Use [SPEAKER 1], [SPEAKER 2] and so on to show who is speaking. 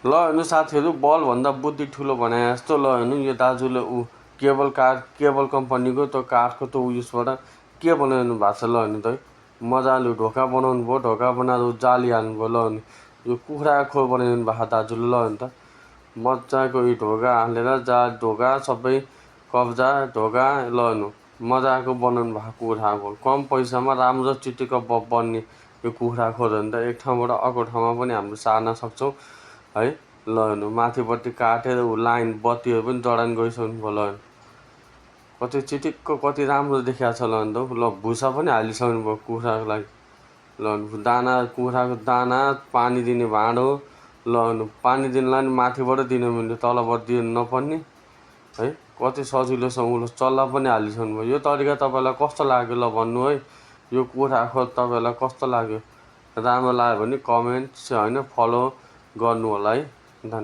[SPEAKER 1] ल हेर्नु साथीहरू, बलभन्दा बुद्धि ठुलो भने जस्तो ल हेर्नु यो दाजुले केबल कम्पनीको त्यो काठको त्यो उयसबाट के बनाइरहनु भएको छ ल हेर्नु त है। मजाले ढोका बनाउनु भयो, ढोका बनाएर जाली हाल्नुभयो ल हेर्नु। यो कुखुराको खोर बनाइरहनु भएको दाजुले ल हेर्नु त। मजाको यो ढोका हालेर ढोका सबै कब्जा ढोका ल हेर्नु मजाको बनाउनु भएको कुखुराको खोर। कम पैसामा राम्रो चिटिक्क बन्ने यो कुखुरा खोर हो नि त। एक ठाउँबाट अर्को ठाउँमा पनि हामीले सार्न सक्छौँ है। ल हेर्नु माथिपट्टि काटेर लाइन बत्तीहरू पनि जडान गइसक्नु भयो ल हेर्नु। कति चिटिक्क कति राम्रो देखिएको छ ल हेर्नु त। ल भुसा पनि हालिसक्नु भयो कुखुराको लागि। ल दाना कुखुराको दाना पानी दिने भाँडो ल हेर्नु पानी दिनलाई पनि माथिबाट दिनु मिल्ने तलबाट दिनु नपर्ने है। कति सजिलोसँग चल्ला पनि हालिसक्नु भयो। यो तरिका तपाईँलाई कस्तो लाग्यो ल भन्नु है। यो कुखुराको खोर तपाईँलाई कस्तो लाग्यो? राम्रो लाग्यो भने कमेन्ट होइन फलो गर्नु होला है। धन्यवाद।